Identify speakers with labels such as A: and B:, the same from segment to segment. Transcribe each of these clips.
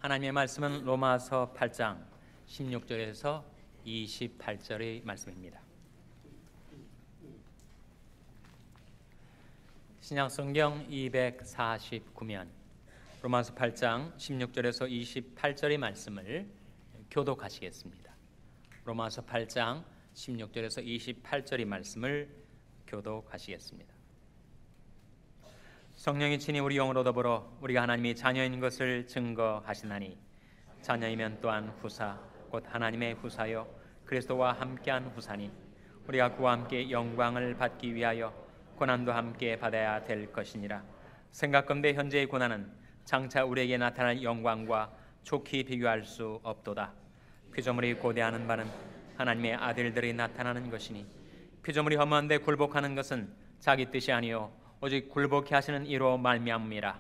A: 하나님의 말씀은 로마서 8장 16절에서 28절의 말씀입니다. 신약성경 249면 로마서 8장 16절에서 28절의 말씀을 교독하시겠습니다. 로마서 8장 16절에서 28절의 말씀을 교독하시겠습니다. 성령이 친히 우리 영으로 더불어 우리가 하나님의 자녀인 것을 증거하시나니 자녀이면 또한 후사 곧 하나님의 후사요 그리스도와 함께한 후사니 우리가 그와 함께 영광을 받기 위하여 고난도 함께 받아야 될 것이니라. 생각건대 현재의 고난은 장차 우리에게 나타날 영광과 좋게 비교할 수 없도다. 피조물이 고대하는 바는 하나님의 아들들이 나타나는 것이니 피조물이 허무한데 굴복하는 것은 자기 뜻이 아니요 오직 굴복케 하시는 이로 말미암음이라.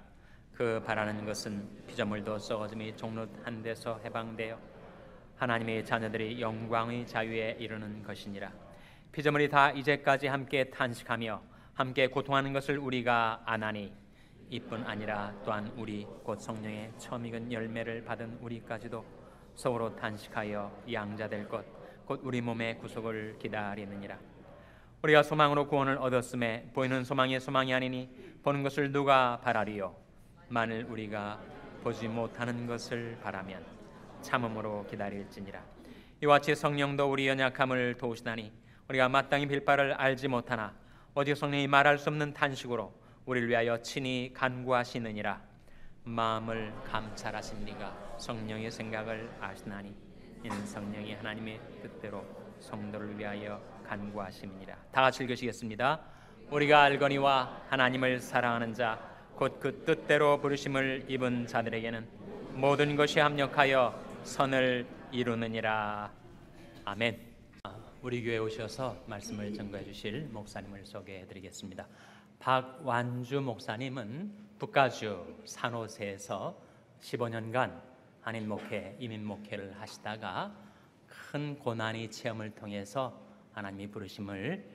A: 그 바라는 것은 피조물도 썩어짐이 종릇한 데서 해방되어 하나님의 자녀들이 영광의 자유에 이르는 것이니라. 피조물이 다 이제까지 함께 탄식하며 함께 고통하는 것을 우리가 아나니 이뿐 아니라 또한 우리 곧 성령의 처음 익은 열매를 받은 우리까지도 서로 탄식하여 양자될 것 곧 우리 몸의 구속을 기다리느니라. 우리가 소망으로 구원을 얻었음에 보이는 소망이 소망이 아니니 보는 것을 누가 바라리요. 만일 우리가 보지 못하는 것을 바라면 참음으로 기다릴지니라. 이와 같이 성령도 우리 연약함을 도우시나니 우리가 마땅히 빌 바를 알지 못하나 오직 성령이 말할 수 없는 탄식으로 우리를 위하여 친히 간구하시느니라. 마음을 감찰하신 이가 성령의 생각을 아시나니 이는 성령이 하나님의 뜻대로 성도를 위하여 간구하심이니라. 다 같이 읽으시겠습니다. 우리가 알거니와 하나님을 사랑하는 자 곧 그 뜻대로 부르심을 입은 자들에게는 모든 것이 합력하여 선을 이루느니라. 아멘. 우리 교회에 오셔서 말씀을 전가해 주실 목사님을 소개해 드리겠습니다. 박완주 목사님은 북가주 산호세에서 15년간 한인 목회, 이민 목회를 하시다가 큰 고난의 체험을 통해서 하나님의 부르심을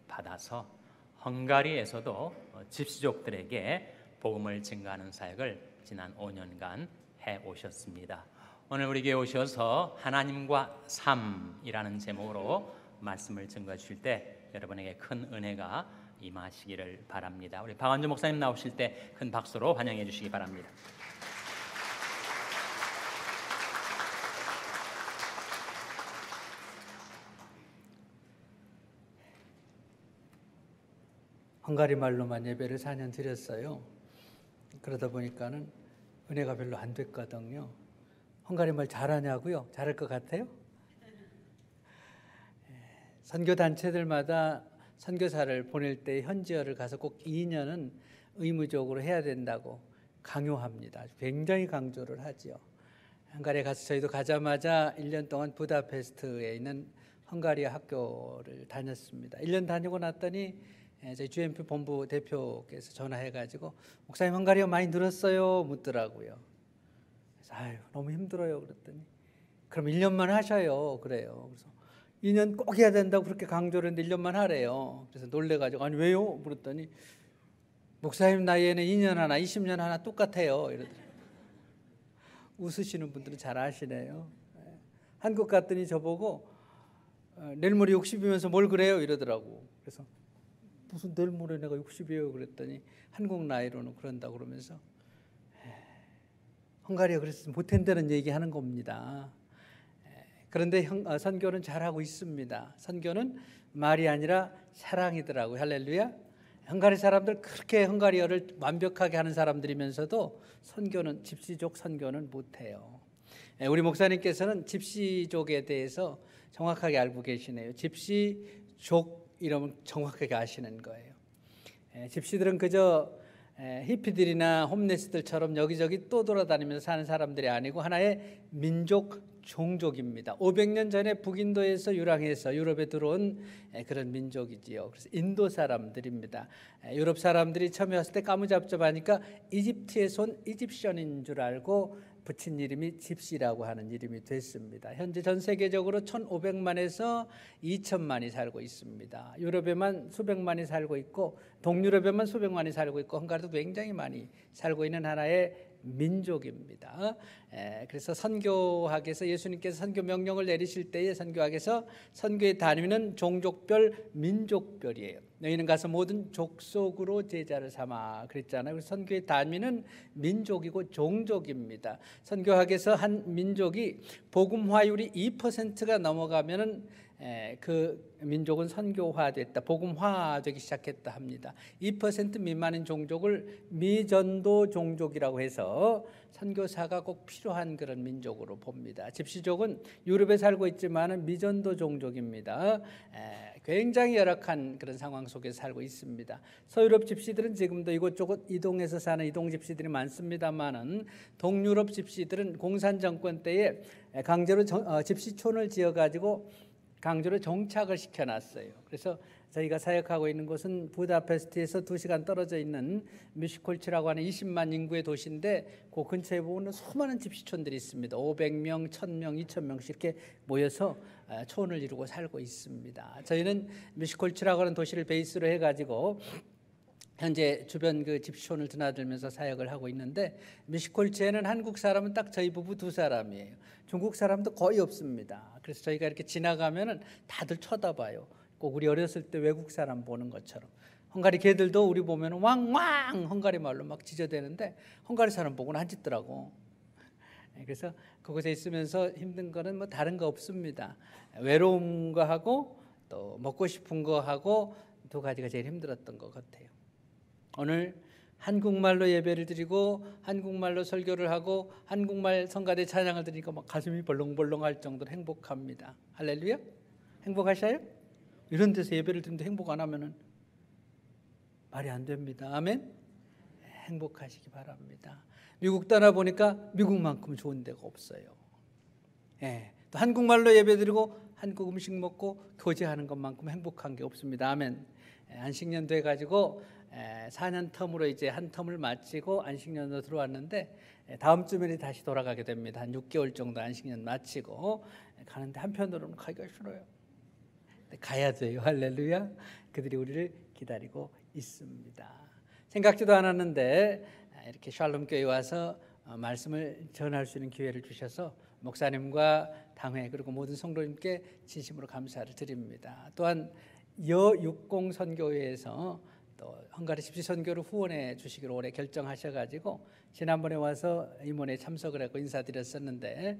A: 받아서 헝가리에서도 집시족들에게 복음을 증거하는 사역을 지난 5년간 해 오셨습니다. 오늘 우리 교회에 오셔서 하나님과 삶이라는 제목으로 말씀을 증거해 주실 때 여러분에게 큰 은혜가 임하시기를 바랍니다. 우리 박완주 목사님 나오실 때 큰 박수로 환영해 주시기 바랍니다.
B: 헝가리 말로만 예배를 4년 드렸어요. 그러다 보니까는 은혜가 별로 안 됐거든요. 헝가리 말 잘하냐고요? 잘할 것 같아요? 선교 단체들마다 선교사를 보낼 때 현지어를 가서 꼭 2년은 의무적으로 해야 된다고 강요합니다. 굉장히 강조를 하지요. 헝가리에 가서 저희도 가자마자 1년 동안 부다페스트에 있는 헝가리 학교를 다녔습니다. 1년 다니고 났더니 저희 GMP 본부 대표께서 전화해가지고 목사님 헝가리어 많이 늘었어요? 묻더라고요. 그래서 아유 너무 힘들어요. 그랬더니 그럼 1년만 하셔요. 그래요. 그래서 2년 꼭 해야 된다고 그렇게 강조를 했는데 1년만 하래요. 그래서 놀래가지고 아니 왜요? 물었더니 목사님 나이에는 2년 하나 20년 하나 똑같아요. 이러더라고요. 웃으시는 분들은 잘 아시네요. 한국 갔더니 저보고 내일 모레 60이면서 뭘 그래요? 이러더라고. 그래서 무슨 내일 모레 내가 60이에요 그랬더니 한국 나이로는 그런다고 그러면서 헝가리가 그래서 못한다는 얘기하는 겁니다. 그런데 선교는 잘하고 있습니다. 선교는 말이 아니라 사랑이더라고요. 할렐루야. 헝가리 사람들 그렇게 헝가리어를 완벽하게 하는 사람들이면서도 선교는 집시족 선교는 못해요. 우리 목사님께서는 집시족에 대해서 정확하게 알고 계시네요. 집시족 이러면 정확하게 아시는 거예요. 집시들은 그저 히피들이나 홈레스들처럼 여기저기 또 돌아다니면서 사는 사람들이 아니고 하나의 민족 종족입니다. 500년 전에 북인도에서 유랑해서 유럽에 들어온 그런 민족이지요. 그래서 인도 사람들입니다. 유럽 사람들이 처음에 왔을 때 까무잡잡하니까 이집트에서 온 이집션인 줄 알고 붙인 이름이 집시라고 하는 이름이 됐습니다. 현재 전 세계적으로 1,500만에서 2,000만이 살고 있습니다. 유럽에만 수백만이 살고 있고 동유럽에만 수백만이 살고 있고 헝가리도 굉장히 많이 살고 있는 하나의 민족입니다. 그래서 선교학에서 예수님께서 선교 명령을 내리실 때에 선교학에서 선교의 단위는 종족별, 민족별이에요. 너희는 가서 모든 족속으로 제자를 삼아 그랬잖아요. 그래서 선교의 단위는 민족이고 종족입니다. 선교학에서 한 민족이 복음화율이 2%가 넘어가면은 그 민족은 선교화됐다, 복음화되기 시작했다 합니다. 2% 미만인 종족을 미전도 종족이라고 해서 선교사가 꼭 필요한 그런 민족으로 봅니다. 집시족은 유럽에 살고 있지만 미전도 종족입니다. 굉장히 열악한 그런 상황 속에 살고 있습니다. 서유럽 집시들은 지금도 이곳저곳 이동해서 사는 이동 집시들이 많습니다만은 동유럽 집시들은 공산 정권 때에 강제로 집시촌을 지어가지고 강제로 정착을 시켜놨어요. 그래서 저희가 사역하고 있는 곳은 부다페스트에서 2시간 떨어져 있는 뮤시콜츠라고 하는 20만 인구의 도시인데 그 근처에 보면 수많은 집시촌들이 있습니다. 500명, 1000명, 2000명씩 이렇게 모여서 촌을 이루고 살고 있습니다. 저희는 뮤시콜츠라고 하는 도시를 베이스로 해가지고 현재 주변 그 집시촌을 드나들면서 사역을 하고 있는데, 뮤시콜츠에는 한국 사람은 딱 저희 부부 2사람이에요. 중국 사람도 거의 없습니다. 그래서 저희가 이렇게 지나가면은 다들 쳐다봐요. 꼭 우리 어렸을 때 외국 사람 보는 것처럼. 헝가리 개들도 우리 보면 왕왕 헝가리 말로 막 짖어대는데 헝가리 사람 보고는 안 짖더라고. 그래서 그곳에 있으면서 힘든 거는 뭐 다른 거 없습니다. 외로운 거 하고 또 먹고 싶은 거 하고 2가지가 제일 힘들었던 것 같아요. 오늘 한국말로 예배를 드리고 한국말로 설교를 하고 한국말 성가대 찬양을 드리니까 막 가슴이 벌렁벌렁할 정도로 행복합니다. 할렐루야? 행복하셔요? 이런 데서 예배를 드리는데 행복 안 하면은 말이 안 됩니다. 아멘? 행복하시기 바랍니다. 미국 떠나보니까 미국만큼 좋은 데가 없어요. 또 한국말로 예배 드리고 한국 음식 먹고 교제하는 것만큼 행복한 게 없습니다. 아멘. 안식년 돼가지고 4년 텀으로 이제 한 텀을 마치고 안식년으로 들어왔는데 다음 주면에 다시 돌아가게 됩니다. 한 6개월 정도 안식년 마치고 가는데 한편으로는 가기가 싫어요. 가야 돼요. 할렐루야. 그들이 우리를 기다리고 있습니다. 생각지도 않았는데 이렇게 샬롬 교회 와서 말씀을 전할 수 있는 기회를 주셔서 목사님과 당회 그리고 모든 성도님께 진심으로 감사를 드립니다. 또한 여60 선교회에서 또 헝가리 집시 선교를 후원해 주시기로 올해 결정하셔가지고 지난번에 와서 임원에 참석을 하고 인사드렸었는데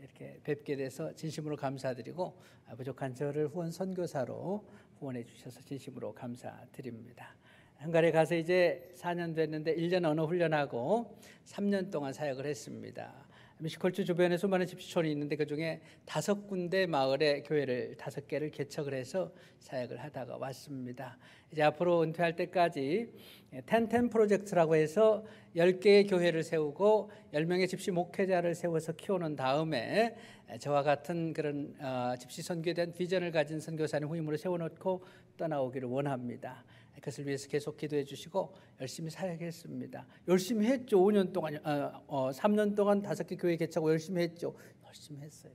B: 이렇게 뵙게 돼서 진심으로 감사드리고 부족한 저를 후원 선교사로 후원해 주셔서 진심으로 감사드립니다. 헝가리에 가서 이제 4년 됐는데 1년 언어 훈련하고 3년 동안 사역을 했습니다. 뮤시콜츠 주변에 수많은 집시촌이 있는데 그중에 5군데 마을에 교회를 5개를 개척을 해서 사역을 하다가 왔습니다. 이제 앞으로 은퇴할 때까지 1010 프로젝트라고 해서 10개의 교회를 세우고 10명의 집시 목회자를 세워서 키우는 다음에 저와 같은 그런 집시 선교에 대한 비전을 가진 선교사님 후임으로 세워놓고 떠나오기를 원합니다. 그것을 위해서 계속 기도해 주시고 열심히 사역했습니다. 열심히 했죠. 5년 동안 3년 동안 5개 교회 개척하고 열심히 했죠. 열심히 했어요.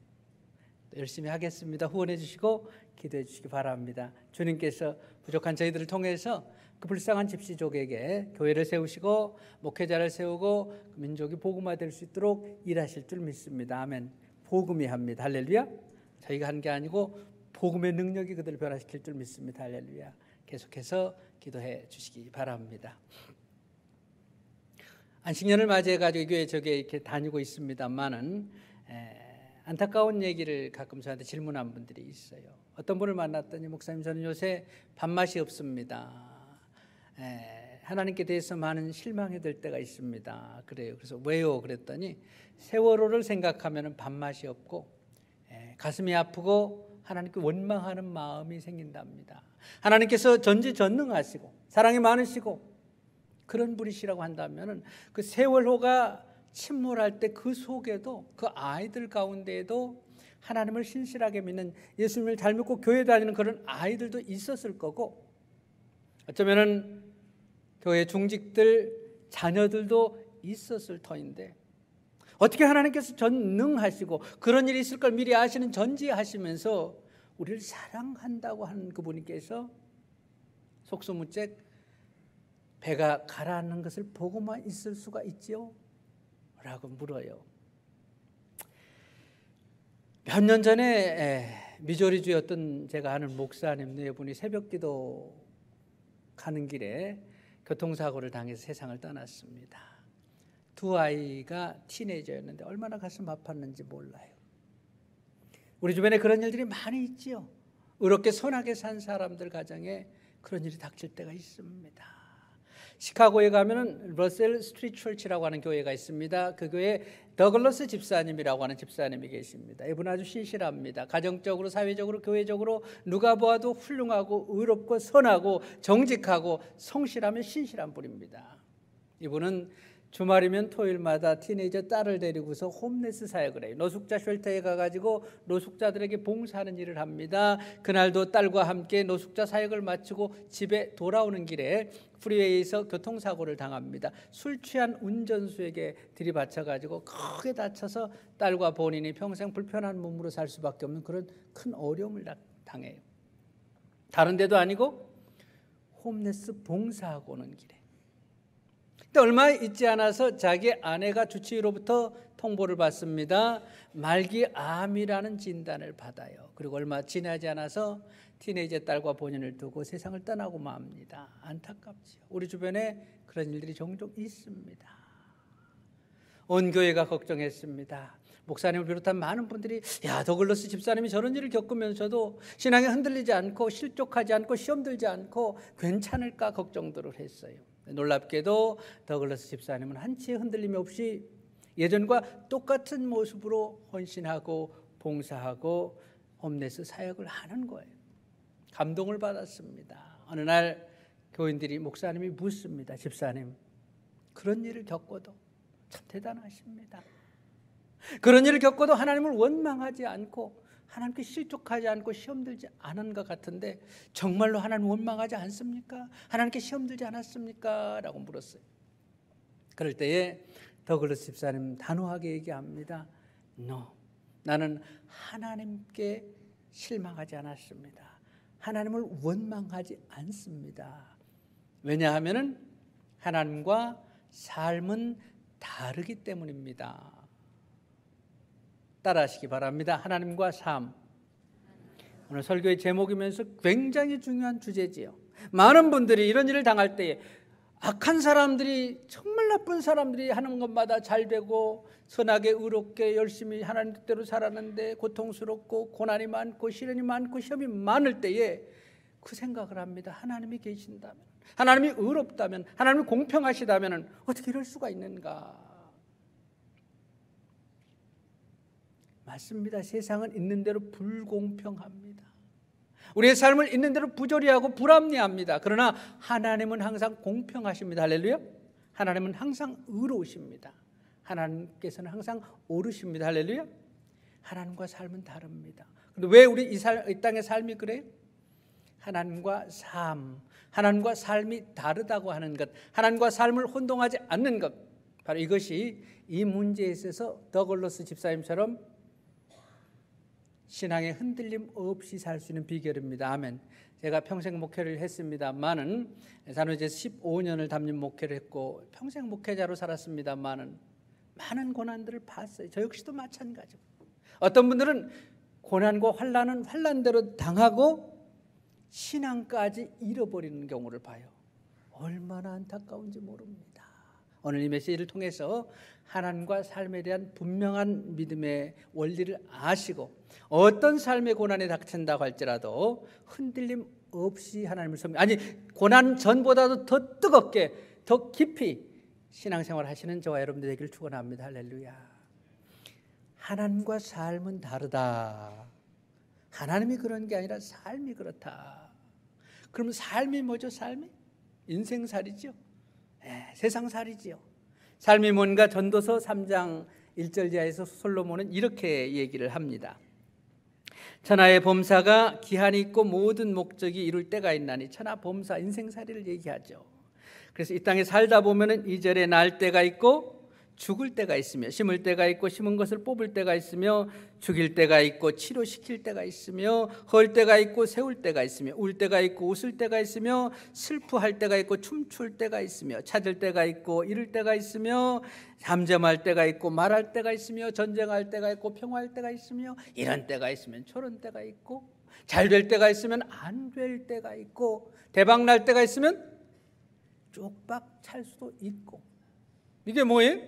B: 열심히 하겠습니다. 후원해 주시고 기도해 주시기 바랍니다. 주님께서 부족한 저희들을 통해서 그 불쌍한 집시족에게 교회를 세우시고 목회자를 세우고 민족이 복음화될 수 있도록 일하실 줄 믿습니다. 아멘. 복음이 합니다. 할렐루야. 저희가 한 게 아니고 복음의 능력이 그들을 변화시킬 줄 믿습니다. 할렐루야. 계속해서 기도해 주시기 바랍니다. 안식년을 맞이해가지고 교회 저게 이렇게 다니고 있습니다만은 안타까운 얘기를 가끔 저한테 질문한 분들이 있어요. 어떤 분을 만났더니 목사님 저는 요새 밥맛이 없습니다. 하나님께 대해서 많은 실망이 될 때가 있습니다. 그래요. 그래서 왜요? 그랬더니 세월호를 생각하면 밥맛이 없고 가슴이 아프고 하나님께 원망하는 마음이 생긴답니다. 하나님께서 전지전능하시고 사랑이 많으시고 그런 분이시라고 한다면 그 세월호가 침몰할 때 그 속에도 그 아이들 가운데에도 하나님을 신실하게 믿는 예수님을 잘 믿고 교회 다니는 그런 아이들도 있었을 거고 어쩌면은 교회 중직들 자녀들도 있었을 터인데 어떻게 하나님께서 전능하시고 그런 일이 있을 걸 미리 아시는 전지하시면서 우리를 사랑한다고 하는 그분께서 속수무책 배가 가라앉는 것을 보고만 있을 수가 있지요? 라고 물어요. 몇 년 전에 미조리주였던 제가 아는 목사님 네 분이 새벽기도 가는 길에 교통사고를 당해서 세상을 떠났습니다. 두 아이가 티네이저였는데 얼마나 가슴 아팠는지 몰라요. 우리 주변에 그런 일들이 많이 있지요. 의롭게 선하게 산 사람들 가정에 그런 일이 닥칠 때가 있습니다. 시카고에 가면은 러셀 스트리트 철치라고 하는 교회가 있습니다. 그 교회에 더글러스 집사님이라고 하는 집사님이 계십니다. 이분 아주 신실합니다. 가정적으로, 사회적으로, 교회적으로 누가 보아도 훌륭하고 의롭고 선하고 정직하고 성실하며 신실한 분입니다. 이분은 주말이면 토요일마다 티네이저 딸을 데리고서 홈레스 사역을 해요. 노숙자 쉘터에 가가지고 노숙자들에게 봉사하는 일을 합니다. 그날도 딸과 함께 노숙자 사역을 마치고 집에 돌아오는 길에 프리웨이에서 교통사고를 당합니다. 술 취한 운전수에게 들이받쳐가지고 크게 다쳐서 딸과 본인이 평생 불편한 몸으로 살 수밖에 없는 그런 큰 어려움을 당해요. 다른 데도 아니고 홈레스 봉사하고 오는 길에. 근데 얼마 있지 않아서 자기 아내가 주치의로부터 통보를 받습니다. 말기암이라는 진단을 받아요. 그리고 얼마 지나지 않아서 티네이저 딸과 본인을 두고 세상을 떠나고 맙니다. 안타깝죠. 우리 주변에 그런 일들이 종종 있습니다. 온 교회가 걱정했습니다. 목사님을 비롯한 많은 분들이 더글러스 집사님이 저런 일을 겪으면서도 신앙에 흔들리지 않고 실족하지 않고 시험 들지 않고 괜찮을까 걱정들을 했어요. 놀랍게도 더글러스 집사님은 한치의 흔들림이 없이 예전과 똑같은 모습으로 헌신하고 봉사하고 홈레스 사역을 하는 거예요. 감동을 받았습니다. 어느 날 교인들이 목사님이 묻습니다. 집사님, 그런 일을 겪어도 참 대단하십니다. 그런 일을 겪어도 하나님을 원망하지 않고 하나님께 실족하지 않고 시험 들지 않은 것 같은데 정말로 하나님 원망하지 않습니까? 하나님께 시험 들지 않았습니까? 라고 물었어요. 그럴 때에 더글러스 집사님 단호하게 얘기합니다. No, 나는 하나님께 실망하지 않았습니다. 하나님을 원망하지 않습니다. 왜냐하면 하나님과 삶은 다르기 때문입니다. 따라하시기 바랍니다. 하나님과 삶. 오늘 설교의 제목이면서 굉장히 중요한 주제지요. 많은 분들이 이런 일을 당할 때에 악한 사람들이, 정말 나쁜 사람들이 하는 것마다 잘 되고 선하게 의롭게 열심히 하나님 뜻대로 살았는데 고통스럽고 고난이 많고 시련이 많고 시험이 많을 때에 그 생각을 합니다. 하나님이 계신다면, 하나님이 의롭다면, 하나님이 공평하시다면 어떻게 이럴 수가 있는가? 맞습니다. 세상은 있는 대로 불공평합니다. 우리의 삶을 있는 대로 부조리하고 불합리합니다. 그러나 하나님은 항상 공평하십니다. 할렐루야. 하나님은 항상 의로우십니다. 하나님께서는 항상 옳으십니다. 할렐루야. 하나님과 삶은 다릅니다. 그런데 왜 우리 이 땅의 삶이 그래요? 하나님과 삶이 다르다고 하는 것, 하나님과 삶을 혼동하지 않는 것, 바로 이것이 이 문제에 있어서 더글러스 집사님처럼 신앙에 흔들림 없이 살 수 있는 비결입니다. 아멘. 제가 평생 목회를 했습니다만은 산호제에서 15년을 담임 목회를 했고 평생 목회자로 살았습니다만은 많은 고난들을 봤어요. 저 역시도 마찬가지고 어떤 분들은 고난과 환난은 환난대로 당하고 신앙까지 잃어버리는 경우를 봐요. 얼마나 안타까운지 모릅니다. 오늘 이 메시지를 통해서 하나님과 삶에 대한 분명한 믿음의 원리를 아시고 어떤 삶의 고난이 닥친다고 할지라도 흔들림 없이 하나님을 고난 전보다도 더 뜨겁게 더 깊이 신앙생활 하시는 저와 여러분들 되기를 축원합니다. 할렐루야. 하나님과 삶은 다르다. 하나님이 그런 게 아니라 삶이 그렇다. 그러면 삶이 뭐죠? 삶이? 인생살이죠. 세상살이지요. 삶이 뭔가 전도서 3장 1절 이하에서 솔로몬은 이렇게 얘기를 합니다. 천하의 범사가 기한이 있고 모든 목적이 이룰 때가 있나니 천하 범사 인생살이를 얘기하죠. 그래서 이 땅에 살다 보면은 2절에 날 때가 있고 죽을 때가 있으며, 심을 때가 있고 심은 것을 뽑을 때가 있으며, 죽일 때가 있고 치료시킬 때가 있으며, 헐 때가 있고 세울 때가 있으며, 울 때가 있고 웃을 때가 있으며, 슬퍼할 때가 있고 춤출 때가 있으며, 찾을 때가 있고 잃을 때가 있으며, 잠잠할 때가 있고 말할 때가 있으며, 전쟁할 때가 있고 평화할 때가 있으며, 이런 때가 있으면 저런 때가 있고, 잘 될 때가 있으면 안 될 때가 있고, 대박 날 때가 있으면 쪽박 찰 수도 있고. 이게 뭐예요?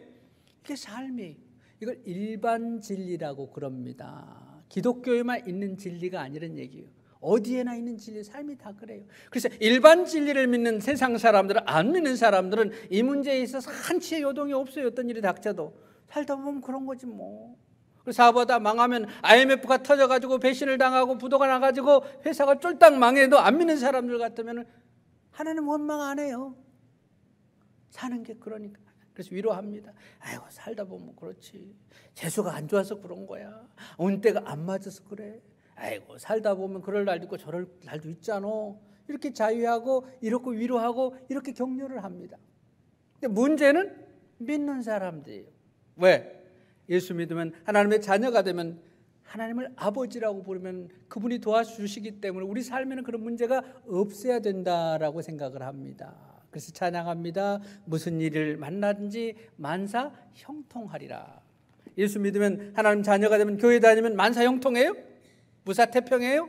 B: 이게 삶이, 이걸 일반 진리라고 그럽니다. 기독교에만 있는 진리가 아니란 얘기예요. 어디에나 있는 진리, 삶이 다 그래요. 그래서 일반 진리를 믿는 세상 사람들은, 안 믿는 사람들은 이 문제에 있어서 한치의 요동이 없어요. 어떤 일이 닥쳐도. 살다 보면 그런 거지 뭐. 사업하다 망하면 IMF가 터져가지고 배신을 당하고 부도가 나가지고 회사가 쫄딱 망해도 안 믿는 사람들 같으면 하나님 원망 안 해요. 사는 게 그러니까. 그래서 위로합니다. 아이고 살다 보면 그렇지. 재수가 안 좋아서 그런 거야. 운때가 안 맞아서 그래. 아이고 살다 보면 그럴 날도 있고 저럴 날도 있잖아. 이렇게 자유하고 이렇게 위로하고 이렇게 격려를 합니다. 근데 문제는 믿는 사람들이에요. 왜? 예수 믿으면, 하나님의 자녀가 되면 하나님을 아버지라고 부르면 그분이 도와주시기 때문에 우리 삶에는 그런 문제가 없어야 된다라고 생각을 합니다. 그래서 찬양합니다. 무슨 일을 만나든지 만사 형통하리라. 예수 믿으면, 하나님 자녀가 되면, 교회 다니면 만사 형통해요? 무사태평해요?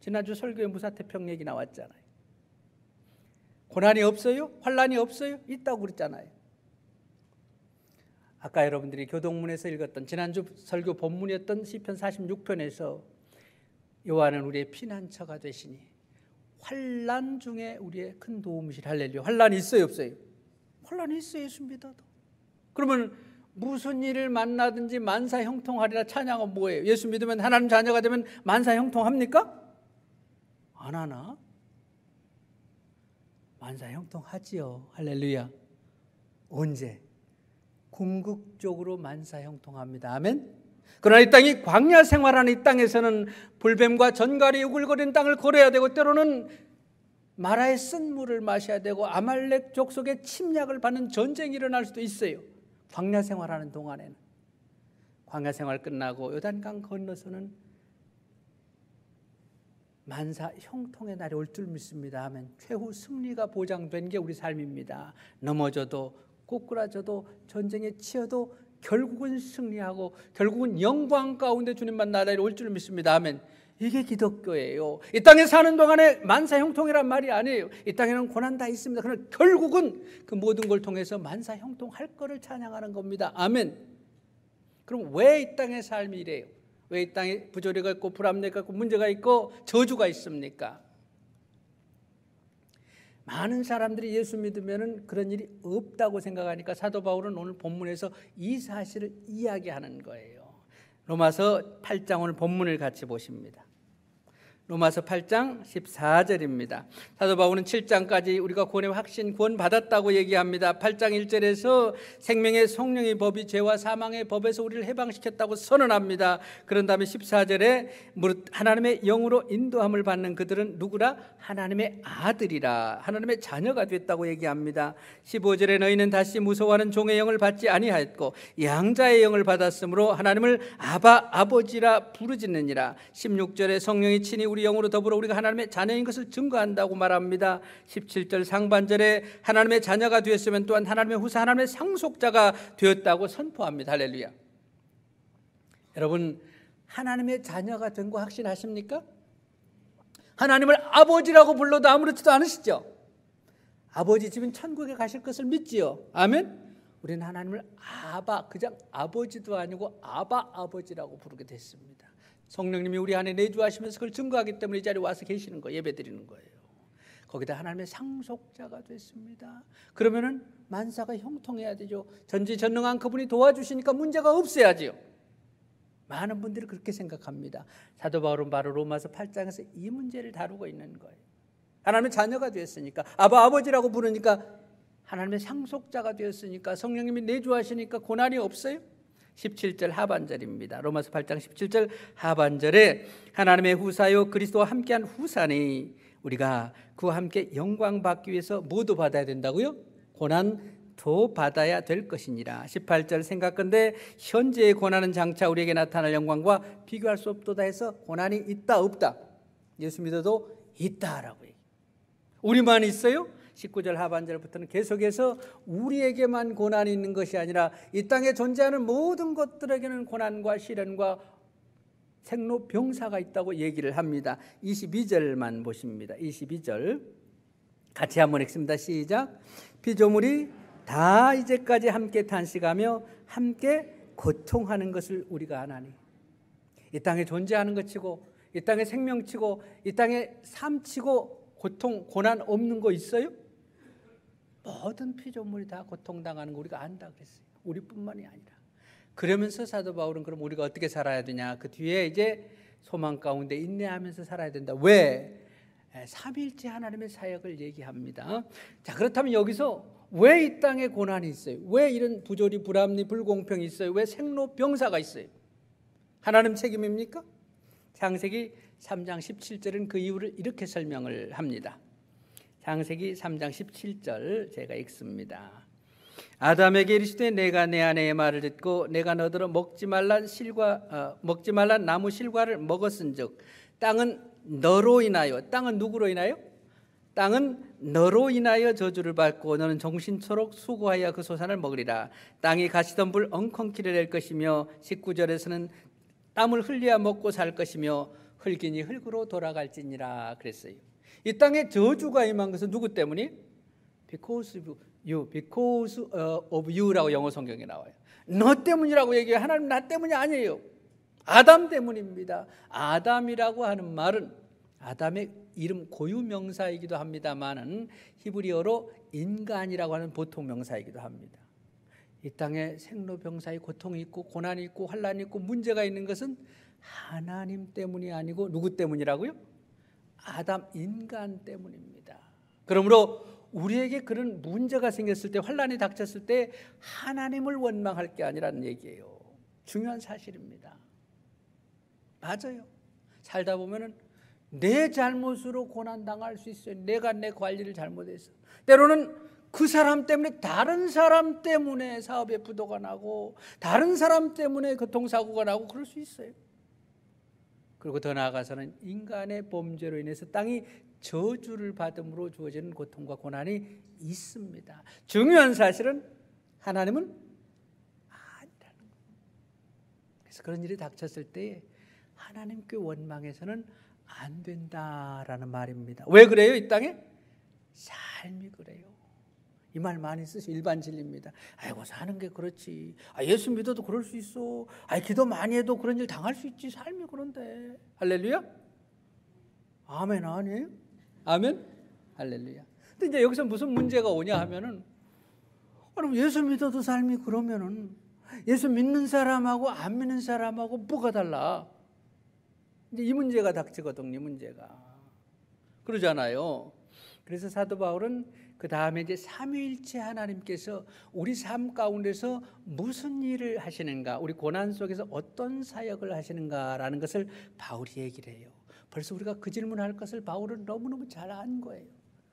B: 지난주 설교에 무사태평 얘기 나왔잖아요. 고난이 없어요? 환난이 없어요? 있다고 그랬잖아요. 아까 여러분들이 교동문에서 읽었던 지난주 설교 본문이었던 시편 46편에서 여호와는 우리의 피난처가 되시니 환난 중에 우리의 큰 도움이시라. 할렐루야. 환난이 있어요, 없어요? 환난이 있어요, 예수 믿어도. 그러면 무슨 일을 만나든지 만사 형통하리라 찬양은 뭐예요? 예수 믿으면, 하나님 자녀가 되면 만사 형통합니까? 안 하나? 만사 형통하지요. 할렐루야. 언제? 궁극적으로 만사 형통합니다. 아멘. 그러나 이 땅이 광야 생활하는 이 땅에서는 불뱀과 전갈이 우글거리는 땅을 걸어야 되고, 때로는 마라의 쓴물을 마셔야 되고, 아말렉 족속의 침략을 받는 전쟁이 일어날 수도 있어요. 광야 생활하는 동안에는. 광야 생활 끝나고 요단강 건너서는 만사 형통의 날이 올 줄 믿습니다. 아멘. 최후 승리가 보장된 게 우리 삶입니다. 넘어져도 꼬꾸라져도 전쟁에 치여도 결국은 승리하고 결국은 영광 가운데 주님만 나라에 올 줄 믿습니다. 아멘. 이게 기독교예요. 이 땅에 사는 동안에 만사 형통이란 말이 아니에요. 이 땅에는 고난 다 있습니다. 그러나 결국은 그 모든 걸 통해서 만사 형통할 거를 찬양하는 겁니다. 아멘. 그럼 왜 이 땅의 삶이 이래요? 왜 이 땅에 부조리가 있고 불합리가 있고 문제가 있고 저주가 있습니까? 많은 사람들이 예수 믿으면 그런 일이 없다고 생각하니까 사도 바울은 오늘 본문에서 이 사실을 이야기하는 거예요. 로마서 8장 오늘 본문을 같이 보십니다. 로마서 8장 14절입니다. 사도 바울은 7장까지 우리가 구원의 확신, 구원 받았다고 얘기합니다. 8장 1절에서 생명의 성령의 법이 죄와 사망의 법에서 우리를 해방시켰다고 선언합니다. 그런 다음에 14절에 무릇 하나님의 영으로 인도함을 받는 그들은 누구라? 하나님의 아들이라, 하나님의 자녀가 됐다고 얘기합니다. 15절에 너희는 다시 무서워하는 종의 영을 받지 아니하였고 양자의 영을 받았으므로 하나님을 아바, 아버지라 부르짖느니라. 16절에 성령이 친히 우리 영으로 더불어 우리가 하나님의 자녀인 것을 증거한다고 말합니다. 17절 상반절에 하나님의 자녀가 되었으면 또한 하나님의 후사, 하나님의 상속자가 되었다고 선포합니다. 할렐루야. 여러분, 하나님의 자녀가 된 거 확신하십니까? 하나님을 아버지라고 불러도 아무렇지도 않으시죠? 아버지 집은 천국에 가실 것을 믿지요. 아멘. 우리는 하나님을 아바, 그냥 아버지도 아니고 아바 아버지라고 부르게 됐습니다. 성령님이 우리 안에 내주하시면서 그걸 증거하기 때문에 이 자리에 와서 계시는 거예요. 예배 드리는 거예요. 거기다 하나님의 상속자가 됐습니다. 그러면은 만사가 형통해야 되죠. 전지전능한 그분이 도와주시니까 문제가 없어야지요. 많은 분들이 그렇게 생각합니다. 사도 바울은 바로 로마서 8장에서 이 문제를 다루고 있는 거예요. 하나님의 자녀가 되었으니까, 아바 아버지라고 부르니까, 하나님의 상속자가 되었으니까, 성령님이 내주하시니까 고난이 없어요? 17절 하반절입니다. 로마서 8장 17절 하반절에 하나님의 후사요 그리스도와 함께한 후사니 우리가 그와 함께 영광 받기 위해서 모두 받아야 된다고요? 고난 더 받아야 될 것이니라. 18절 생각건대 현재의 고난은 장차 우리에게 나타날 영광과 비교할 수 없도다 해서 고난이 있다 없다? 예수 믿어도 있다라고 얘기해요. 우리만 있어요? 19절 하반절부터는 계속해서 우리에게만 고난이 있는 것이 아니라 이 땅에 존재하는 모든 것들에게는 고난과 시련과 생로병사가 있다고 얘기를 합니다. 22절만 보십니다. 22절 같이 한번 읽습니다. 시작. 피조물이 다 이제까지 함께 탄식하며 함께 고통하는 것을 우리가 아나니. 이 땅에 존재하는 것 치고, 이 땅에 생명 치고, 이 땅에 삶 치고 고통, 고난 없는 거 있어요? 모든 피조물이 다 고통당하는 거 우리가 안다 그랬어요. 우리뿐만이 아니라. 그러면서 사도 바울은 그럼 우리가 어떻게 살아야 되냐? 그 뒤에 이제 소망 가운데 인내하면서 살아야 된다. 왜? 삼위일체 하나님의 사역을 얘기합니다. 자, 그렇다면 여기서 왜 이 땅에 고난이 있어요? 왜 이런 부조리, 불합리, 불공평이 있어요? 왜 생로병사가 있어요? 하나님 책임입니까? 창세기 3장 17절은 그 이유를 이렇게 설명을 합니다. 창세기 3장 17절 제가 읽습니다. 아담에게 이르시되 내가 내 아내의 말을 듣고 내가 너더러 먹지 말란 나무 실과를 먹었은즉 땅은 너로 인하여, 땅은 누구로 인하여? 땅은 너로 인하여 저주를 받고 너는 정신초록 수고하여 그 소산을 먹으리라. 땅이 가시덤불 엉겅퀴를 낼 것이며 19절에서는 땀을 흘려야 먹고 살 것이며 흙이니 흙으로 돌아갈지니라 그랬어요. 이 땅에 저주가 임한 것은 누구 때문이? Because of you라고 영어 성경에 나와요. 너 때문이라고 얘기해요. 하나님 나 때문이 아니에요. 아담 때문입니다. 아담이라고 하는 말은 아담의 이름 고유명사이기도 합니다만은 히브리어로 인간이라고 하는 보통 명사이기도 합니다. 이 땅에 생로병사의 고통이 있고 고난이 있고 환난이 있고 문제가 있는 것은 하나님 때문이 아니고 누구 때문이라고요? 아담 인간 때문입니다. 그러므로 우리에게 그런 문제가 생겼을 때, 환난이 닥쳤을 때 하나님을 원망할 게 아니라는 얘기예요. 중요한 사실입니다. 맞아요. 살다 보면은 내 잘못으로 고난당할 수 있어요. 내가 내 관리를 잘못해서. 때로는 그 사람 때문에, 다른 사람 때문에 사업에 부도가 나고 다른 사람 때문에 교통사고가 나고 그럴 수 있어요. 그리고 더 나아가서는 인간의 범죄로 인해서 땅이 저주를 받음으로 주어지는 고통과 고난이 있습니다. 중요한 사실은 하나님은 아니라는 거예요. 그래서 그런 일이 닥쳤을 때 하나님께 원망해서는 안 된다라는 말입니다. 왜 그래요? 이 땅에 삶이 그래요. 이 말 많이 쓰시 일반 진리입니다. 아이고 사는 게 그렇지. 예수 믿어도 그럴 수 있어. 기도 많이 해도 그런 일 당할 수 있지. 삶이 그런데. 할렐루야. 아멘 아니에요? 아멘. 할렐루야. 근데 이제 여기서 무슨 문제가 오냐 하면은, 예수 믿어도 삶이 그러면은 예수 믿는 사람하고 안 믿는 사람하고 뭐가 달라? 이제 이 문제가 닥치거든요. 이 문제가. 그러잖아요. 그래서 사도 바울은 그 다음에 이제 삼위일체 하나님께서 우리 삶 가운데서 무슨 일을 하시는가, 우리 고난 속에서 어떤 사역을 하시는가라는 것을 바울이 얘기를 해요. 벌써 우리가 그 질문할 것을 바울은 너무너무 잘 안 거예요.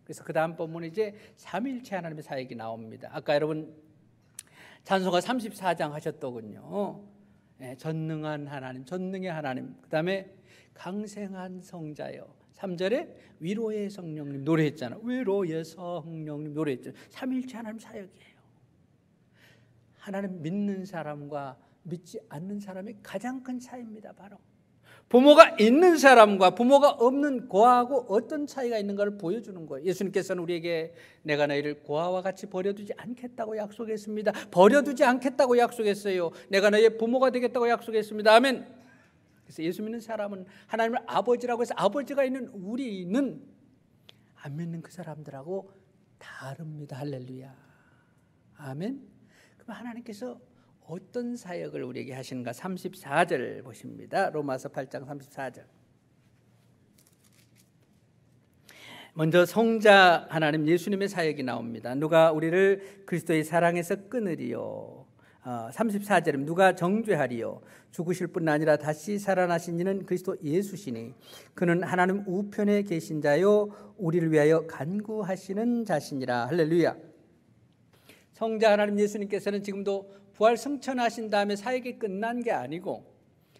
B: 그래서 그 다음 본문에 이제 삼위일체 하나님의 사역이 나옵니다. 아까 여러분 찬송가 34장 하셨더군요. 전능한 하나님, 전능의 하나님, 그 다음에 강생한 성자여, 3절에 위로의 성령님 노래했잖아요. 위로의 성령님 노래했잖아요. 삼위일체 하나님 사역이에요. 하나님 믿는 사람과 믿지 않는 사람의 가장 큰 차이입니다. 바로 부모가 있는 사람과 부모가 없는 고아하고 어떤 차이가 있는가를 보여주는 거예요. 예수님께서는 우리에게 내가 너희를 고아와 같이 버려두지 않겠다고 약속했습니다. 버려두지 않겠다고 약속했어요. 내가 너희의 부모가 되겠다고 약속했습니다. 아멘. 그래서 예수 믿는 사람은 하나님을 아버지라고 해서 아버지가 있는 우리는 안 믿는 그 사람들하고 다릅니다. 할렐루야. 아멘. 그럼 하나님께서 어떤 사역을 우리에게 하시는가? 34절 보십니다. 로마서 8장 34절. 먼저 성자 하나님 예수님의 사역이 나옵니다. 누가 우리를 그리스도의 사랑에서 끊으리요. 34절에 누가 정죄하리요. 죽으실 뿐 아니라 다시 살아나신 이는 그리스도 예수시니 그는 하나님 우편에 계신 자요 우리를 위하여 간구하시는 자시니라. 할렐루야. 성자 하나님 예수님께서는 지금도 부활 승천하신 다음에 사역이 끝난 게 아니고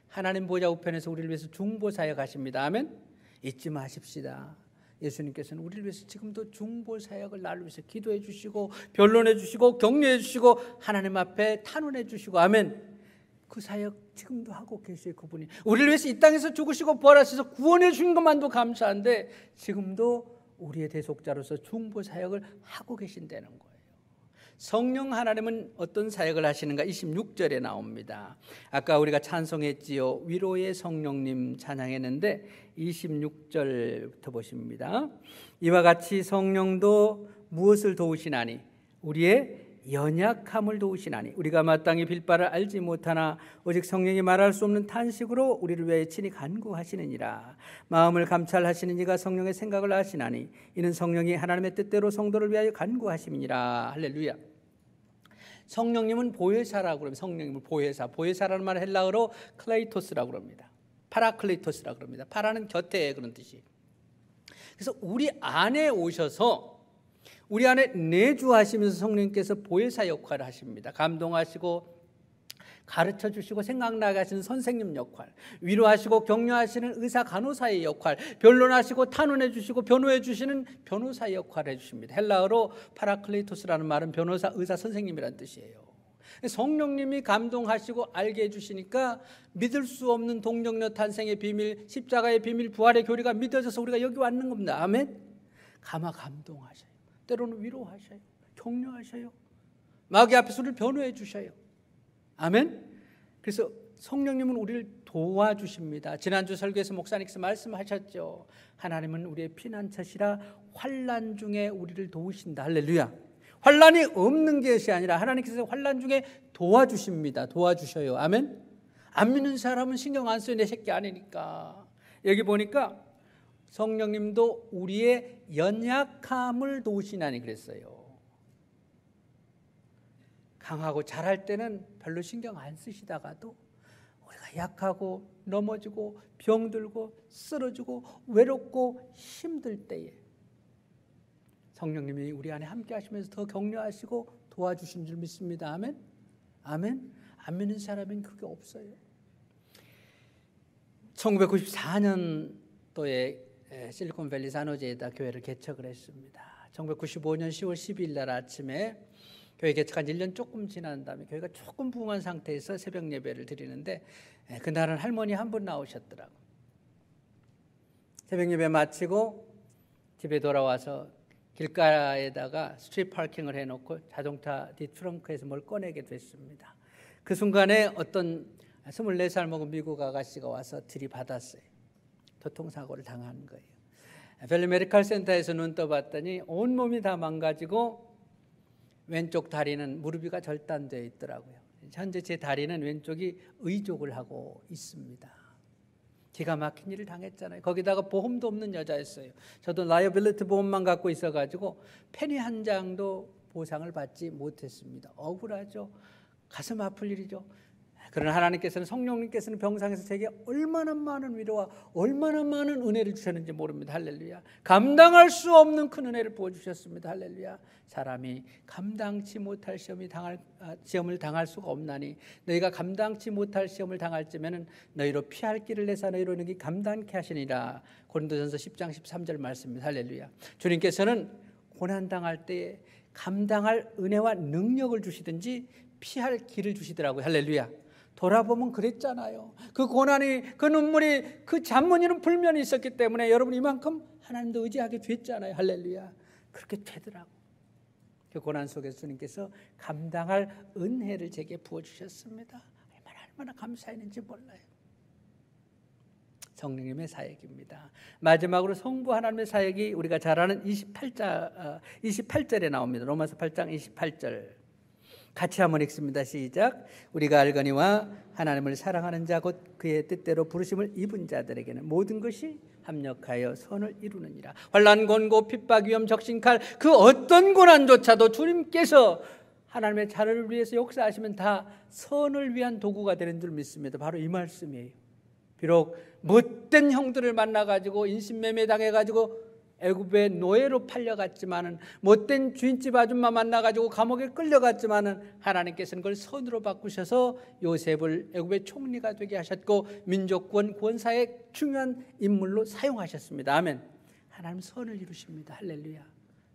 B: 하나님 보좌 우편에서 우리를 위해서 중보 사역하십니다. 아멘. 잊지 마십시다. 예수님께서는 우리를 위해서 지금도 중보 사역을 나를 위해서 기도해 주시고 변론해 주시고 격려해 주시고 하나님 앞에 탄원해 주시고 아멘. 그 사역 지금도 하고 계세요. 그분이 우리를 위해서 이 땅에서 죽으시고 부활하셔서 구원해 주신 것만도 감사한데 지금도 우리의 대속자로서 중보 사역을 하고 계신다는 거예요. 성령 하나님은 어떤 사역을 하시는가 26절에 나옵니다. 아까 우리가 찬송했지요. 위로의 성령님 찬양했는데 26절부터 보십니다. 이와 같이 성령도 무엇을 도우시나니 우리의 연약함을 도우시나니 우리가 마땅히 빌 바를 알지 못하나 오직 성령이 말할 수 없는 탄식으로 우리를 위해 친히 간구하시느니라. 마음을 감찰하시는 이가 성령의 생각을 아시나니 이는 성령이 하나님의 뜻대로 성도를 위하여 간구하심이니라. 할렐루야. 성령님은 보혜사라고 그럽니다. 성령님은 보혜사라는 말은 헬라어로 클레이토스라고 그럽니다. 파라클레이토스라고 그럽니다. 파라는 곁에 그런 뜻이. 그래서 우리 안에 오셔서 우리 안에 내주하시면서 성령님께서 보혜사 역할을 하십니다. 감동하시고 가르쳐 주시고 생각나게 하시는 선생님 역할, 위로하시고 격려하시는 의사 간호사의 역할, 변론하시고 탄원해 주시고 변호해 주시는 변호사의 역할을 해주십니다. 헬라어로 파라클레이토스라는 말은 변호사, 의사, 선생님이라는 뜻이에요. 성령님이 감동하시고 알게 해주시니까 믿을 수 없는 동정녀 탄생의 비밀, 십자가의 비밀, 부활의 교리가 믿어져서 우리가 여기 왔는 겁니다. 아멘. 가마 감동하셔요. 때로는 위로하셔요. 격려하셔요. 마귀 앞에서 우리를 변호해 주셔요. 아멘. 그래서 성령님은 우리를 도와주십니다. 지난주 설교에서 목사님께서 말씀하셨죠. 하나님은 우리의 피난처시라 환난 중에 우리를 도우신다. 할렐루야. 환난이 없는 것이 아니라 하나님께서 환난 중에 도와주십니다. 도와주셔요. 아멘. 안 믿는 사람은 신경 안 써요. 내 새끼 아니니까. 여기 보니까 성령님도 우리의 연약함을 도우시나니 그랬어요. 강하고 잘할 때는 별로 신경 안 쓰시다가도 우리가 약하고 넘어지고 병들고 쓰러지고 외롭고 힘들 때에 성령님이 우리 안에 함께 하시면서 더 격려하시고 도와주신 줄 믿습니다. 아멘. 아멘. 안 믿는 사람은 그게 없어요. 1994년도에 실리콘밸리 산호제에다 교회를 개척을 했습니다. 1995년 10월 12일 날 아침에 교회 개척한 1년 조금 지난 다음에 교회가 조금 부흥한 상태에서 새벽 예배를 드리는데 그날은 할머니 한 분 나오셨더라고. 새벽 예배 마치고 집에 돌아와서 길가에다가 스트리트 파킹을 해놓고 자동차 뒤 트렁크에서 뭘 꺼내게 됐습니다. 그 순간에 어떤 24살 먹은 미국 아가씨가 와서 들이받았어요. 교통사고를 당한 거예요. 밸리 메디컬 센터에서 눈 떠봤더니 온몸이 다 망가지고 왼쪽 다리는 무릎이가 절단되어 있더라고요. 현재 제 다리는 왼쪽이 의족을 하고 있습니다. 기가 막힌 일을 당했잖아요. 거기다가 보험도 없는 여자였어요. 저도 라이어빌리티 보험만 갖고 있어가지고 페니 한 장도 보상을 받지 못했습니다. 억울하죠. 가슴 아플 일이죠. 그러나 하나님께서는 성령님께서는 병상에서 제게 얼마나 많은 위로와 얼마나 많은 은혜를 주셨는지 모릅니다. 할렐루야. 감당할 수 없는 큰 은혜를 부어주셨습니다. 할렐루야. 사람이 감당치 못할 시험을 당할 수가 없나니 너희가 감당치 못할 시험을 당할 쯤에는 너희로 피할 길을 내사 너희로 능히 감당케 하시니라. 고린도전서 10장 13절 말씀입니다. 할렐루야. 주님께서는 고난당할 때에 감당할 은혜와 능력을 주시든지 피할 길을 주시더라고요. 할렐루야. 돌아보면 그랬잖아요. 그 고난이, 그 눈물이, 그 잔머니는 불면이 있었기 때문에 여러분 이만큼 하나님도 의지하게 됐잖아요. 할렐루야. 그렇게 되더라고. 그 고난 속에서 주님께서 감당할 은혜를 제게 부어주셨습니다. 얼마나 감사했는지 몰라요. 성령님의 사역입니다. 마지막으로 성부 하나님의 사역이 우리가 잘 아는 28절에 나옵니다. 로마서 8장 28절. 같이 한번 읽습니다. 시작. 우리가 알거니와 하나님을 사랑하는 자 곧 그의 뜻대로 부르심을 입은 자들에게는 모든 것이 합력하여 선을 이루느니라. 환난, 권고, 핍박, 위험, 적신, 칼 그 어떤 고난조차도 주님께서 하나님의 자녀를 위해서 역사하시면 다 선을 위한 도구가 되는 줄 믿습니다. 바로 이 말씀이에요. 비록 못된 형들을 만나가지고 인신매매 당해가지고 애굽의 노예로 팔려갔지만은 못된 주인집 아줌마 만나가지고 감옥에 끌려갔지만은 하나님께서는 그걸 선으로 바꾸셔서 요셉을 애굽의 총리가 되게 하셨고 민족권 구원사의 중요한 인물로 사용하셨습니다. 아멘. 하나님 선을 이루십니다. 할렐루야.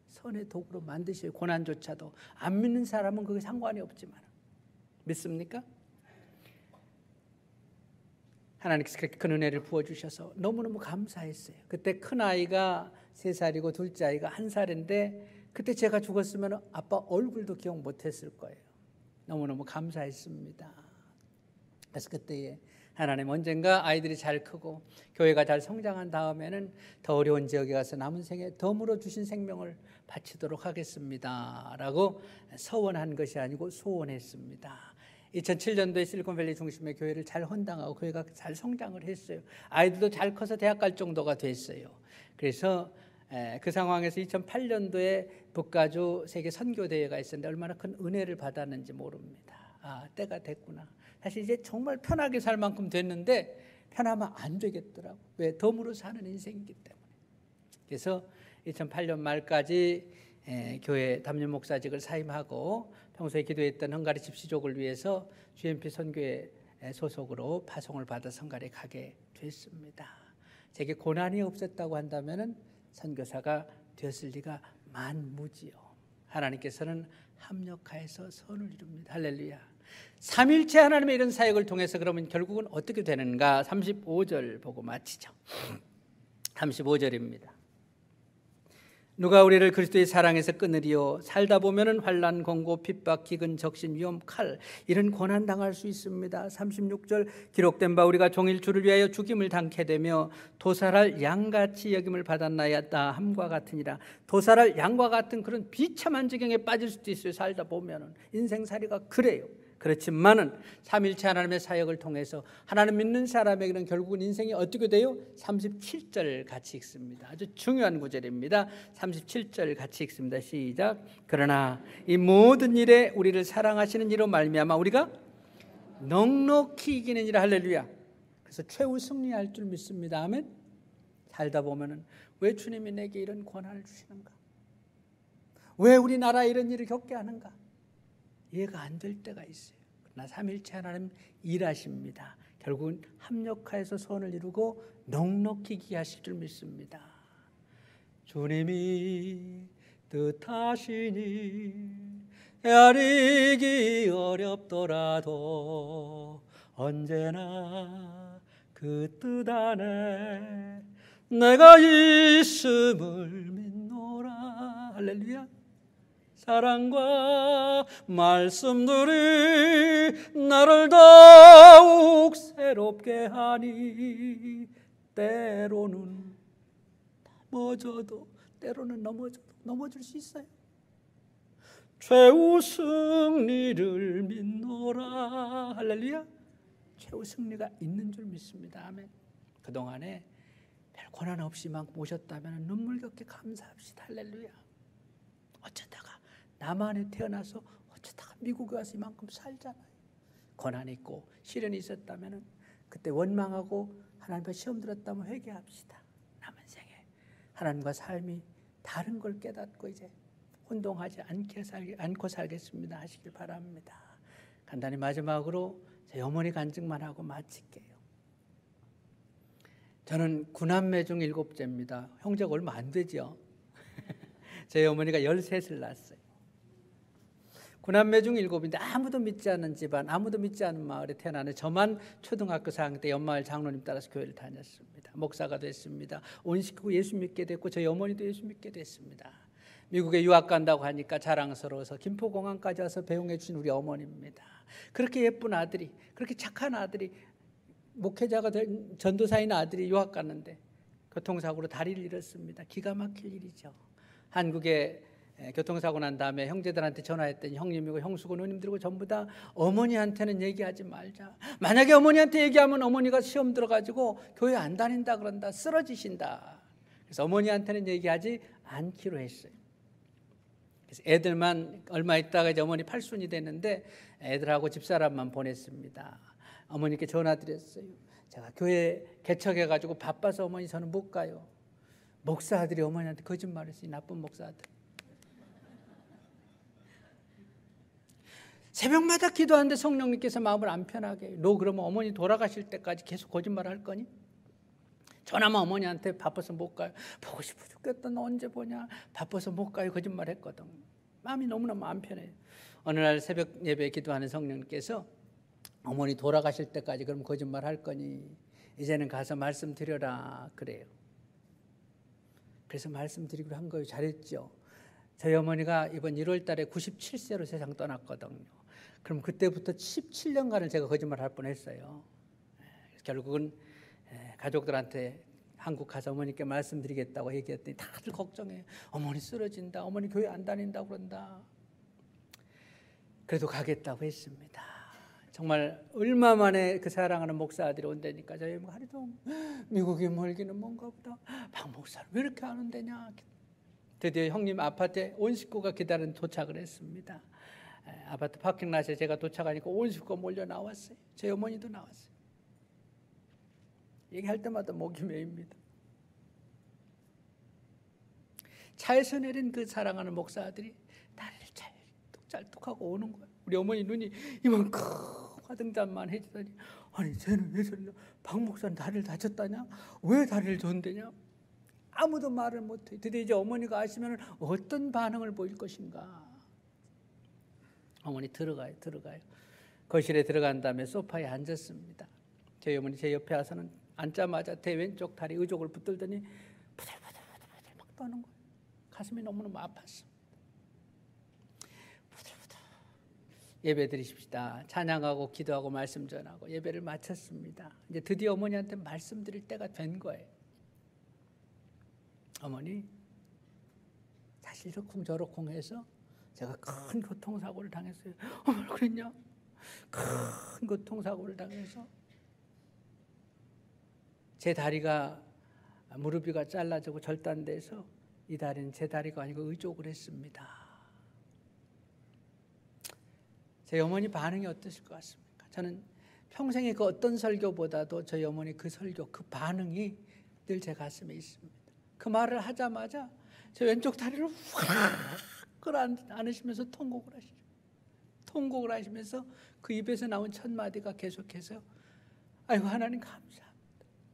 B: 선의 도구로 만드셔요. 고난조차도. 안 믿는 사람은 그게 상관이 없지만 믿습니까? 하나님께서 그렇게 큰 은혜를 부어주셔서 너무너무 감사했어요. 그때 큰아이가 3살이고 둘째 아이가 1살인데 그때 제가 죽었으면 아빠 얼굴도 기억 못했을 거예요. 너무너무 감사했습니다. 그래서 그때에 하나님 언젠가 아이들이 잘 크고 교회가 잘 성장한 다음에는 더 어려운 지역에 가서 남은 생에 덤으로 주신 생명을 바치도록 하겠습니다 라고 서원한 것이 아니고 소원했습니다. 2007년도에 실리콘밸리 중심의 교회를 잘 헌당하고 교회가 잘 성장을 했어요. 아이들도 잘 커서 대학 갈 정도가 됐어요. 그래서 그 상황에서 2008년도에 북가주 세계 선교대회가 있었는데 얼마나 큰 은혜를 받았는지 모릅니다. 아, 때가 됐구나. 사실 이제 정말 편하게 살 만큼 됐는데 편하면 안 되겠더라고. 왜? 덤으로 사는 인생이기 때문에. 그래서 2008년 말까지 교회 담임 목사직을 사임하고 평소에 기도했던 헝가리 집시족을 위해서 GMP 선교회 소속으로 파송을 받아 헝가리에 가게 됐습니다. 제게 고난이 없었다고 한다면 선교사가 되었을 리가 만무지요. 하나님께서는 합력하여서 선을 이룹니다. 할렐루야. 삼일체 하나님의 이런 사역을 통해서 그러면 결국은 어떻게 되는가? 35절 보고 마치죠. 35절입니다. 누가 우리를 그리스도의 사랑에서 끊으리요? 살다 보면은 환난, 공고, 핍박, 기근, 적신, 위험, 칼 이런 고난 당할 수 있습니다. 36절 기록된 바 우리가 종일 주를 위하여 죽임을 당케 되며 도살할 양같이 여김을 받았나이다 함과 같으니라. 도살할 양과 같은 그런 비참한 지경에 빠질 수도 있어요. 살다 보면은 인생살이가 그래요. 그렇지만은 삼일체 하나님의 사역을 통해서 하나님 믿는 사람에게는 결국은 인생이 어떻게 돼요? 37절 같이 읽습니다. 아주 중요한 구절입니다. 37절 같이 읽습니다. 시작. 그러나 이 모든 일에 우리를 사랑하시는 이로 말미암아 우리가 넉넉히 이기느니라. 할렐루야. 그래서 최후 승리할 줄 믿습니다. 아멘. 살다 보면은 왜 주님이 내게 이런 권한을 주시는가? 왜 우리나라에 이런 일을 겪게 하는가? 이해가 안 될 때가 있어요. 그러나 삼일체 하나님 일하십니다. 결국은 합력하여서 선을 이루고 넉넉히 기하실 줄 믿습니다. 주님이 뜻하시니 헤아리기 어렵더라도 언제나 그 뜻 안에 내가 있음을 믿노라. 할렐루야. 사랑과 말씀들이 나를 더욱 새롭게 하니 때로는 넘어져도 때로는 넘어질 수 있어요. 최후 승리를 믿노라. 할렐루야. 최후 승리가 있는 줄 믿습니다. 아멘. 그동안에 별 고난 없이 막 모셨다면 눈물겹게 감사합시다. 할렐루야. 어쩌다가 남한에 태어나서 어쩌다가 미국에 와서 이만큼 살잖아요. 고난이 있고 시련이 있었다면 그때 원망하고 하나님 앞에 시험 들었다면 회개합시다. 남은 생에 하나님과 삶이 다른 걸 깨닫고 이제 혼동하지 않고 살겠습니다 하시길 바랍니다. 간단히 마지막으로 제 어머니 간증만 하고 마칠게요. 저는 9남매 중 7째입니다. 형제가 얼마 안 되죠. 제 어머니가 13을 낳았어요. 9남매 중 7인데 아무도 믿지 않는 집안, 아무도 믿지 않는 마을에 태어나는 저만 초등학교 4학년 때 연마을 장로님 따라서 교회를 다녔습니다. 목사가 됐습니다. 온 식구 예수 믿게 됐고 저희 어머니도 예수 믿게 됐습니다. 미국에 유학 간다고 하니까 자랑스러워서 김포공항까지 와서 배웅해 주신 우리 어머니입니다. 그렇게 예쁜 아들이, 그렇게 착한 아들이, 목회자가 된 전도사인 아들이 유학 갔는데 교통사고로 다리를 잃었습니다. 기가 막힐 일이죠. 한국에 교통사고 난 다음에 형제들한테 전화했더니 형님이고 형수고 누님들이고 전부 다 어머니한테는 얘기하지 말자. 만약에 어머니한테 얘기하면 어머니가 시험 들어가지고 교회 안 다닌다 그런다. 쓰러지신다. 그래서 어머니한테는 얘기하지 않기로 했어요. 그래서 애들만 얼마 있다가 이제 어머니 팔순이 됐는데 애들하고 집사람만 보냈습니다. 어머니께 전화 드렸어요. 제가 교회 개척해가지고 바빠서 어머니 저는 못 가요. 목사들이 어머니한테 거짓말했어요. 나쁜 목사들. 새벽마다 기도하는데 성령님께서 마음을 안 편하게 해요. 너 그러면 어머니 돌아가실 때까지 계속 거짓말 할 거니? 전화만 어머니한테 바빠서 못 가요. 보고 싶어 죽겠다. 너 언제 보냐? 바빠서 못 가요. 거짓말 했거든. 마음이 너무너무 안 편해요. 어느 날 새벽 예배에 기도하는 성령님께서 어머니 돌아가실 때까지 그럼 거짓말 할 거니? 이제는 가서 말씀드려라 그래요. 그래서 말씀드리기로 한 거예요. 잘했죠. 저희 어머니가 이번 1월 달에 97세로 세상 떠났거든요. 그럼 그때부터 17년간을 제가 거짓말을 할 뻔했어요. 결국은 가족들한테 한국 가서 어머니께 말씀드리겠다고 얘기했더니 다들 걱정해요. 어머니 쓰러진다. 어머니 교회 안 다닌다고 그런다. 그래도 가겠다고 했습니다. 정말 얼마 만에 그 사랑하는 목사들이 온다니까 저희 하루도 미국이 멀기는 먼가 보다. 박 목사를 왜 이렇게 안 온다냐. 드디어 형님 아파트에 온 식구가 기다리는 도착을 했습니다. 아파트 파킹라시에 제가 도착하니까 온 식구가 몰려 나왔어요. 제 어머니도 나왔어요. 얘기할 때마다 목이 메입니다. 차에서 내린 그 사랑하는 목사들이 다리를 찰떡찰떡하고 오는 거예요. 우리 어머니 눈이 이만큼 화등잔만 해지더니 아니 쟤는 왜 저러냐. 박 목사는 다리를 다쳤다냐. 왜 다리를 줬느냐. 아무도 말을 못해. 드디어 이제 어머니가 아시면 어떤 반응을 보일 것인가. 어머니 들어가요. 거실에 들어간 다음에 소파에 앉았습니다. 저희 어머니 제 옆에 와서는 앉자마자 제 왼쪽 다리 의족을 붙들더니 부들부들 막 떠는 거예요. 가슴이 너무너무 아팠습니다. 부들부들. 예배 드리십시다. 찬양하고 기도하고 말씀 전하고 예배를 마쳤습니다. 이제 드디어 어머니한테 말씀드릴 때가 된 거예요. 어머니 사실 이러쿵저러쿵 해서 제가 큰 교통사고를 당했어요. 어머니 그랬냐? 큰 교통사고를 당해서 제 다리가 무릎이가 잘라지고 절단돼서 이 다리는 제 다리가 아니고 의족을 했습니다. 제 어머니 반응이 어떠실 것 같습니까? 저는 평생에 그 어떤 설교보다도 저희 어머니 그 설교, 그 반응이 늘 제 가슴에 있습니다. 그 말을 하자마자 제 왼쪽 다리를 확 끌어안으시면서 통곡을 하시죠. 통곡을 하시면서 그 입에서 나온 첫 마디가 계속해서 아이고 하나님 감사합니다.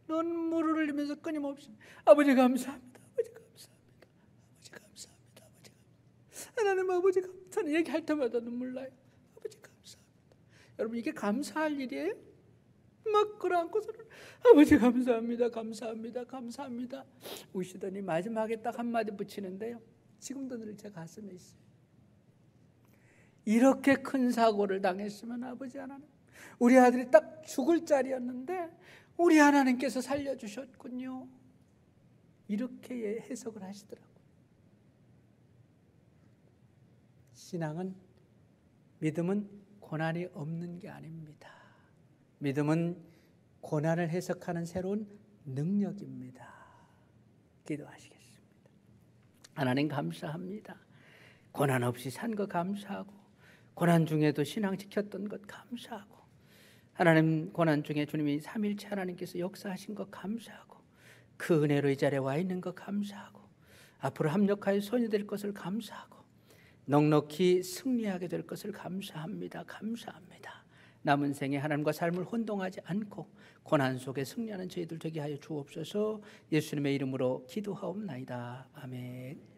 B: 눈물을 흘리면서 끊임없이 아버지 감사합니다. 아버지 감사합니다. 아버지 감사합니다. 아버지 감사합니다. 하나님 아버지 감사합니다. 저는 얘기할 때마다 눈물 나요. 아버지 감사합니다. 여러분 이게 감사할 일이에요? 막 끌어안고서는 아버지 감사합니다. 감사합니다. 감사합니다. 우시더니 마지막에 딱 한마디 붙이는데요. 지금도 늘 제 가슴에 있어요. 이렇게 큰 사고를 당했으면 아버지 하나님 우리 아들이 딱 죽을 자리였는데 우리 하나님께서 살려주셨군요. 이렇게 해석을 하시더라고요. 신앙은 믿음은 고난이 없는 게 아닙니다. 믿음은 고난을 해석하는 새로운 능력입니다. 기도하시겠습니다. 하나님 감사합니다. 고난 없이 산 것 감사하고 고난 중에도 신앙 지켰던 것 감사하고 하나님 고난 중에 주님이 삼일체 하나님께서 역사하신 것 감사하고 그 은혜로 이 자리에 와 있는 것 감사하고 앞으로 합력하여 손이 될 것을 감사하고 넉넉히 승리하게 될 것을 감사합니다. 감사합니다. 남은 생에 하나님과 삶을 혼동하지 않고 고난 속에 승리하는 저희들 되게 하여 주옵소서. 예수님의 이름으로 기도하옵나이다. 아멘.